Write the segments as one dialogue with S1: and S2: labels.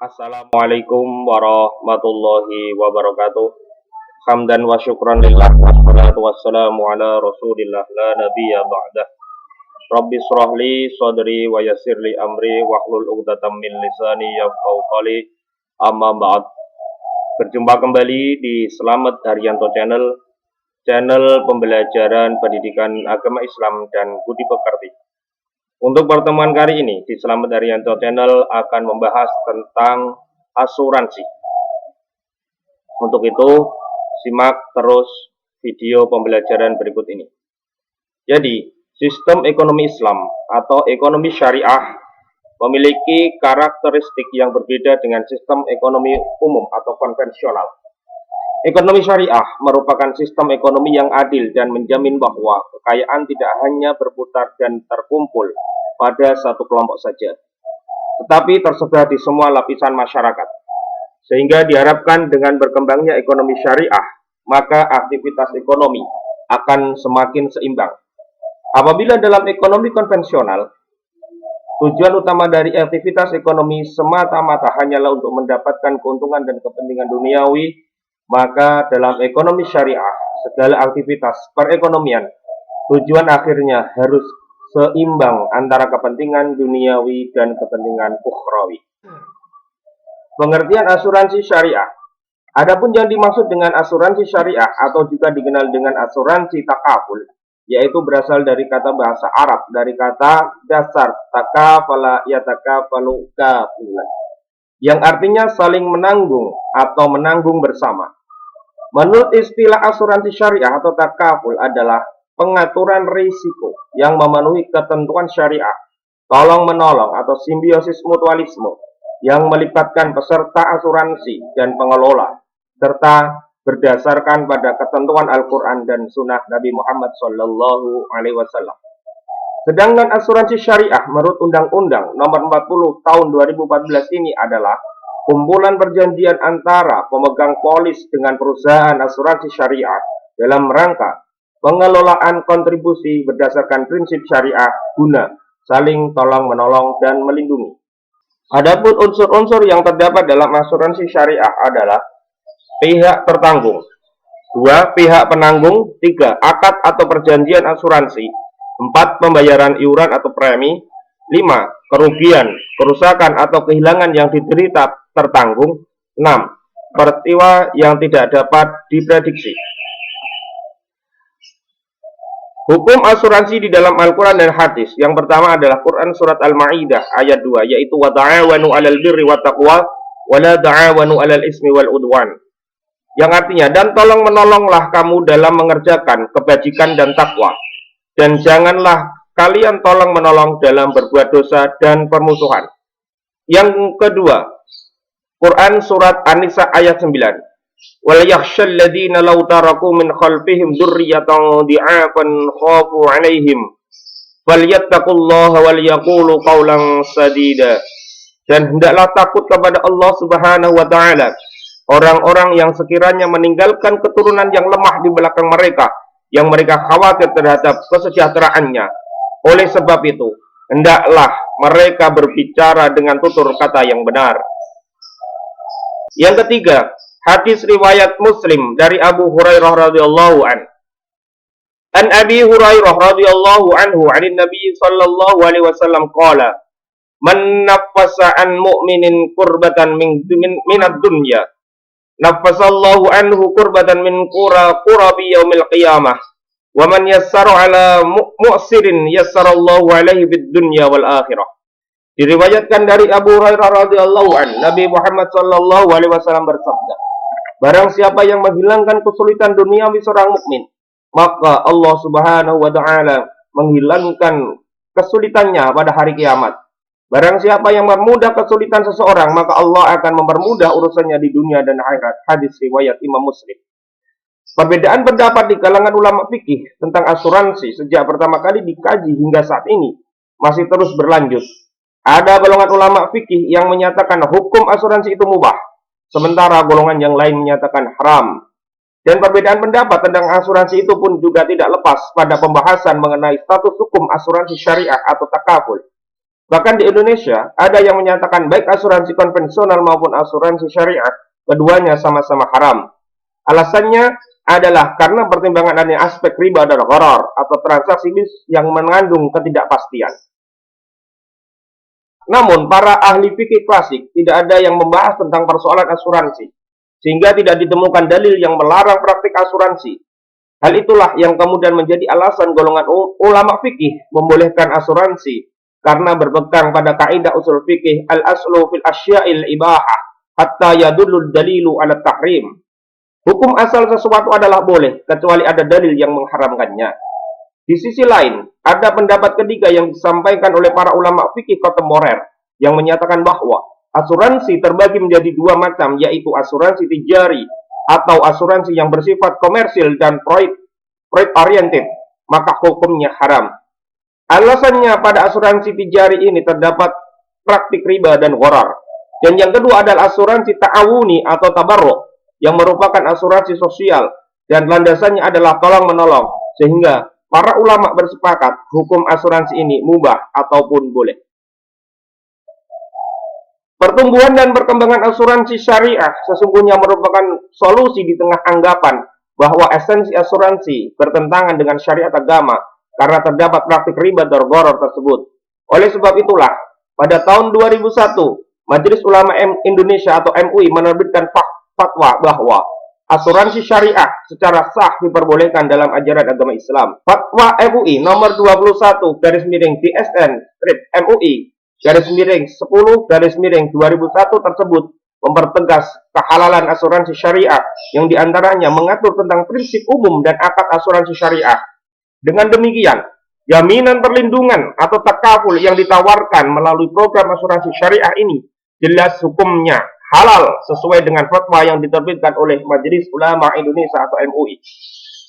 S1: Assalamualaikum warahmatullahi wabarakatuh. Hamdan wa syukran lillah wassalatu wassalamu ala rasulillah la nabiyya ba'dah. Rabbi shrahli sadri wa yassirli amri wahlul 'uqdatam min lisani yafqahu qawli. Amma ba'd. Berjumpa kembali di Selamat Haryanto channel pembelajaran pendidikan agama Islam dan budi pekerti. Untuk pertemuan kali ini di Selamat Haryanto Channel akan membahas tentang asuransi. Untuk itu, simak terus video pembelajaran berikut ini. Jadi, sistem ekonomi Islam atau ekonomi syariah memiliki karakteristik yang berbeda dengan sistem ekonomi umum atau konvensional. Ekonomi syariah merupakan sistem ekonomi yang adil dan menjamin bahwa kekayaan tidak hanya berputar dan terkumpul pada satu kelompok saja, tetapi tersebar di semua lapisan masyarakat. Sehingga diharapkan dengan berkembangnya ekonomi syariah, maka aktivitas ekonomi akan semakin seimbang. Apabila dalam ekonomi konvensional, tujuan utama dari aktivitas ekonomi semata-mata hanyalah untuk mendapatkan keuntungan dan kepentingan duniawi, maka dalam ekonomi syariah, segala aktivitas perekonomian, tujuan akhirnya harus seimbang antara kepentingan duniawi dan kepentingan ukhrawi. Pengertian asuransi syariah. Adapun yang dimaksud dengan asuransi syariah atau juga dikenal dengan asuransi takaful, yaitu berasal dari kata bahasa Arab, dari kata dasar takafala yatakafalu kafulan, yang artinya saling menanggung atau menanggung bersama. Menurut istilah asuransi syariah atau takaful adalah pengaturan risiko yang memenuhi ketentuan syariah, tolong-menolong atau simbiosis mutualisme yang melibatkan peserta asuransi dan pengelola, serta berdasarkan pada ketentuan Al-Quran dan Sunnah Nabi Muhammad SAW. Sedangkan asuransi syariah menurut Undang-Undang Nomor 40 Tahun 2014 ini adalah kumpulan perjanjian antara pemegang polis dengan perusahaan asuransi syariah dalam rangka pengelolaan kontribusi berdasarkan prinsip syariah guna saling tolong-menolong dan melindungi. Adapun unsur-unsur yang terdapat dalam asuransi syariah adalah pihak tertanggung, 2. Pihak penanggung, 3. Akad atau perjanjian asuransi, 4. Pembayaran iuran atau premi, 5. Kerugian, kerusakan atau kehilangan yang diderita tertanggung, 6. Peristiwa yang tidak dapat diprediksi. Hukum asuransi di dalam Al-Quran dan hadis. Yang pertama adalah Quran surat Al-Ma'idah ayat 2, yaitu wa ta'awanu 'alal birri wat taqwa wa la ta'awanu 'alal ismi wal udwan. Yang artinya, dan tolong menolonglah kamu dalam mengerjakan kebajikan dan takwa, dan janganlah kalian tolong menolong dalam berbuat dosa dan permusuhan. Yang kedua, Quran surat An-Nisa ayat 9. Wal yakhshal ladzina law taraku min khalfihim dzurriyyatan di'afan khafu 'alaihim falyattaqullaha wal yaqulu qawlan sadida. Dan hendaklah takut kepada Allah Subhanahu wa taala orang-orang yang sekiranya meninggalkan keturunan yang lemah di belakang mereka, yang mereka khawatir terhadap kesejahteraannya. Oleh sebab itu, hendaklah mereka berbicara dengan tutur kata yang benar. Yang ketiga, hadis riwayat Muslim dari Abu Hurairah radhiyallahu an. An Abi Hurairah radhiyallahu anhu 'anil Nabi sallallahu alaihi wasallam qala, "Man naffasa an mu'minin kurbatan min ad-dunya, naffasallahu anhu kurbatan min qurabi yaumil qiyamah. Wa man yassara 'ala mu'sirin yassarallahu 'alaihi fid dunya wal akhirah." Diriwayatkan dari Abu Hurairah radhiyallahu an, Nabi Muhammad sallallahu alaihi wasallam bersabda, barang siapa yang menghilangkan kesulitan duniawi seorang mukmin, maka Allah Subhanahu wa taala menghilangkan kesulitannya pada hari kiamat. Barang siapa yang mempermudah kesulitan seseorang, maka Allah akan mempermudah urusannya di dunia dan akhirat. Hadis riwayat Imam Muslim. Perbedaan pendapat di kalangan ulama fikih tentang asuransi sejak pertama kali dikaji hingga saat ini masih terus berlanjut. Ada golongan ulama fikih yang menyatakan hukum asuransi itu mubah, sementara golongan yang lain menyatakan haram. Dan perbedaan pendapat tentang asuransi itu pun juga tidak lepas pada pembahasan mengenai status hukum asuransi syariah atau takaful. Bahkan di Indonesia, ada yang menyatakan baik asuransi konvensional maupun asuransi syariah, keduanya sama-sama haram. Alasannya adalah karena pertimbangan adanya aspek riba dan gharar atau transaksi yang mengandung ketidakpastian. Namun, para ahli fikih klasik tidak ada yang membahas tentang persoalan asuransi, sehingga tidak ditemukan dalil yang melarang praktik asuransi. Hal itulah yang kemudian menjadi alasan golongan ulama fikih membolehkan asuransi, karena berpegang pada kaidah usul fikih al-aslu fil asya'il ibahah hatta yadullud dalilu ala tahrim. Hukum asal sesuatu adalah boleh, kecuali ada dalil yang mengharamkannya. Di sisi lain, ada pendapat ketiga yang disampaikan oleh para ulama fikih kontemporer yang menyatakan bahwa asuransi terbagi menjadi dua macam, yaitu asuransi tijari atau asuransi yang bersifat komersil dan profit oriented, maka hukumnya haram. Alasannya pada asuransi tijari ini terdapat praktik riba dan gharar. Dan yang kedua adalah asuransi ta'awuni atau tabarruk, yang merupakan asuransi sosial dan landasannya adalah tolong-menolong, sehingga para ulama bersepakat hukum asuransi ini mubah ataupun boleh. Pertumbuhan dan perkembangan asuransi syariah sesungguhnya merupakan solusi di tengah anggapan bahwa esensi asuransi bertentangan dengan syariat agama karena terdapat praktik riba dan gharar tersebut. Oleh sebab itulah, pada tahun 2001, Majelis Ulama Indonesia atau MUI menerbitkan fatwa bahwa asuransi syariah secara sah diperbolehkan dalam ajaran agama Islam. Fatwa MUI nomor 21/DSN/MUI/10/2001 tersebut mempertegas kehalalan asuransi syariah yang diantaranya mengatur tentang prinsip umum dan akad asuransi syariah. Dengan demikian, jaminan perlindungan atau takaful yang ditawarkan melalui program asuransi syariah ini jelas hukumnya halal sesuai dengan fatwa yang diterbitkan oleh Majelis Ulama Indonesia atau MUI.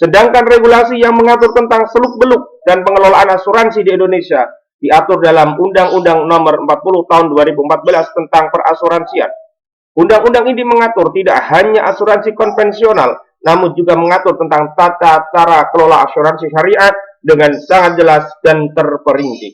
S1: Sedangkan regulasi yang mengatur tentang seluk-beluk dan pengelolaan asuransi di Indonesia diatur dalam Undang-Undang Nomor 40 Tahun 2014 tentang perasuransian. Undang-undang ini mengatur tidak hanya asuransi konvensional, namun juga mengatur tentang tata cara kelola asuransi syariah dengan sangat jelas dan terperinci.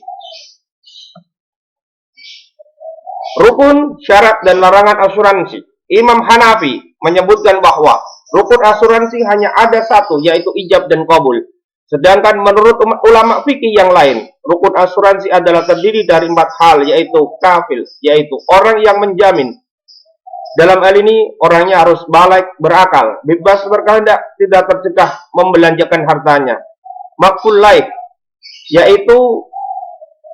S1: Rukun, syarat, dan larangan asuransi. Imam Hanafi menyebutkan bahwa rukun asuransi hanya ada satu, yaitu ijab dan qabul. Sedangkan menurut ulama fikih yang lain, rukun asuransi adalah terdiri dari 4 hal, yaitu kafil, yaitu orang yang menjamin. Dalam hal ini, orangnya harus balik berakal, bebas berkehendak, tidak tercegah membelanjakan hartanya. Makful laik, yaitu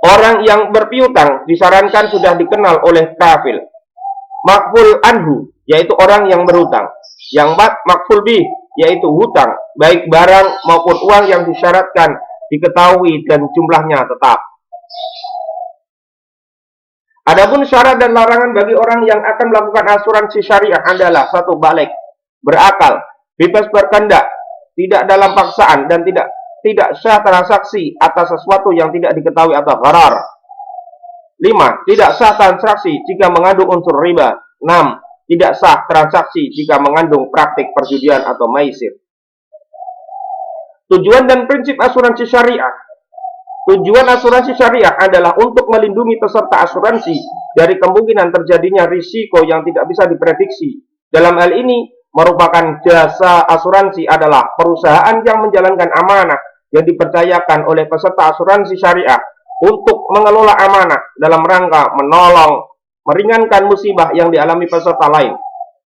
S1: orang yang berpiutang, disarankan sudah dikenal oleh kafil. Makful anhu, yaitu orang yang berhutang. Yang makful bih, yaitu hutang, baik barang maupun uang yang disyaratkan, diketahui dan jumlahnya tetap. Adapun syarat dan larangan bagi orang yang akan melakukan asuransi syariah adalah 1. Balik, berakal, bebas berkehendak, tidak dalam paksaan dan tidak sah transaksi atas sesuatu yang tidak diketahui atau gharar. 5. Tidak sah transaksi jika mengandung unsur riba. 6. Tidak sah transaksi jika mengandung praktik perjudian atau maisir. Tujuan dan prinsip asuransi syariah. Tujuan asuransi syariah adalah untuk melindungi peserta asuransi dari kemungkinan terjadinya risiko yang tidak bisa diprediksi. Dalam hal ini, merupakan jasa asuransi adalah perusahaan yang menjalankan amanah yang dipercayakan oleh peserta asuransi syariah untuk mengelola amanah dalam rangka menolong, meringankan musibah yang dialami peserta lain.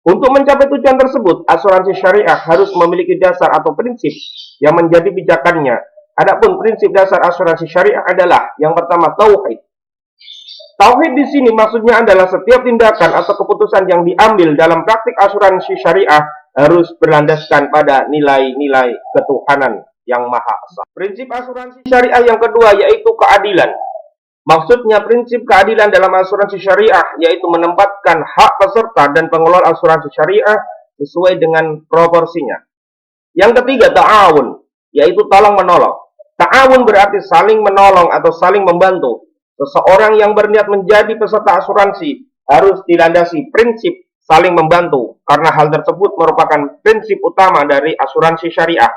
S1: Untuk mencapai tujuan tersebut, asuransi syariah harus memiliki dasar atau prinsip yang menjadi pijakannya. Adapun prinsip dasar asuransi syariah adalah yang pertama, tauhid. Tauhid di sini maksudnya adalah setiap tindakan atau keputusan yang diambil dalam praktik asuransi syariah harus berlandaskan pada nilai-nilai ketuhanan yang Maha Esa. Prinsip asuransi syariah yang kedua yaitu keadilan. Maksudnya prinsip keadilan dalam asuransi syariah yaitu menempatkan hak peserta dan pengelola asuransi syariah sesuai dengan proporsinya. Yang ketiga, ta'awun, yaitu tolong-menolong. Ta'awun berarti saling menolong atau saling membantu. Seseorang yang berniat menjadi peserta asuransi harus dilandasi prinsip saling membantu, karena hal tersebut merupakan prinsip utama dari asuransi syariah.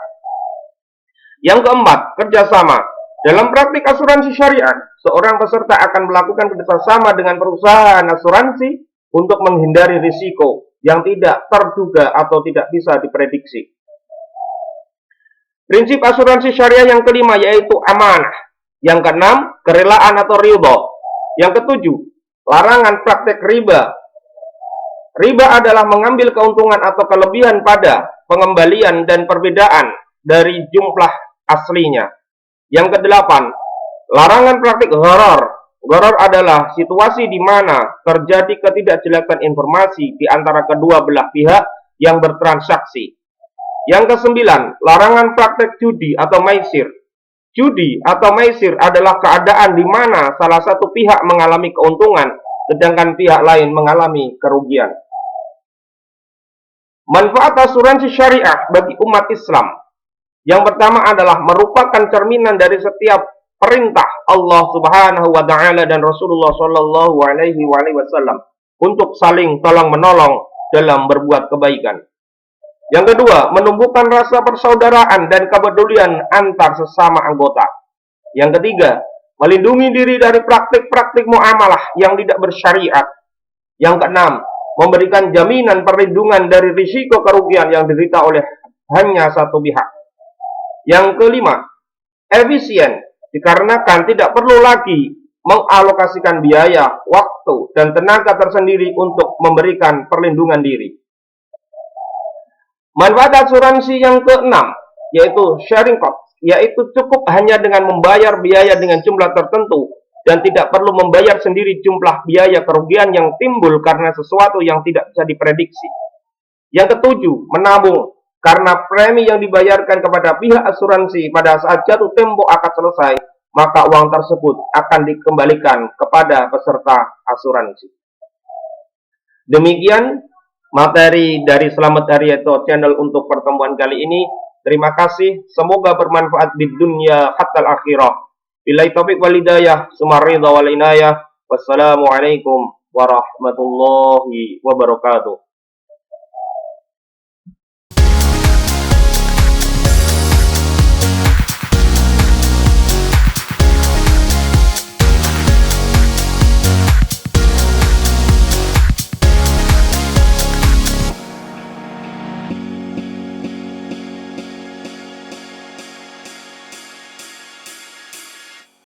S1: Yang keempat, kerjasama. Dalam praktik asuransi syariah, seorang peserta akan melakukan kerjasama dengan perusahaan asuransi untuk menghindari risiko yang tidak terduga atau tidak bisa diprediksi. Prinsip asuransi syariah yang kelima yaitu amanah. Yang keenam, kerelaan atau ridho. Yang ketujuh, larangan praktek riba. Riba adalah mengambil keuntungan atau kelebihan pada pengembalian dan perbedaan dari jumlah aslinya. Yang kedelapan, larangan praktik gharar. Gharar adalah situasi di mana terjadi ketidakjelasan informasi di antara kedua belah pihak yang bertransaksi. Yang kesembilan, larangan praktek judi atau maisir. Judi atau maisir adalah keadaan di mana salah satu pihak mengalami keuntungan, sedangkan pihak lain mengalami kerugian. Manfaat asuransi syariah bagi umat Islam. Yang pertama adalah merupakan cerminan dari setiap perintah Allah Subhanahu wa taala dan Rasulullah Shallallahu alaihi wasallam untuk saling tolong-menolong dalam berbuat kebaikan. Yang kedua, menumbuhkan rasa persaudaraan dan kepedulian antar sesama anggota. Yang ketiga, melindungi diri dari praktik-praktik muamalah yang tidak bersyariat. Yang keenam, memberikan jaminan perlindungan dari risiko kerugian yang diderita oleh hanya satu pihak. Yang kelima, efisien, dikarenakan tidak perlu lagi mengalokasikan biaya, waktu, dan tenaga tersendiri untuk memberikan perlindungan diri. Manfaat asuransi yang keenam, yaitu sharing cost, yaitu cukup hanya dengan membayar biaya dengan jumlah tertentu dan tidak perlu membayar sendiri jumlah biaya kerugian yang timbul karena sesuatu yang tidak bisa diprediksi. Yang ketujuh, menabung. Karena premi yang dibayarkan kepada pihak asuransi pada saat jatuh tempo akan selesai, maka uang tersebut akan dikembalikan kepada peserta asuransi. Demikian materi dari Selamat Haryato Channel untuk pertemuan kali ini. Terima kasih, semoga bermanfaat di dunia hatta akhirah. Billahi taufiq wal hidayah, sumaridha wal inayah. Wassalamualaikum warahmatullahi wabarakatuh.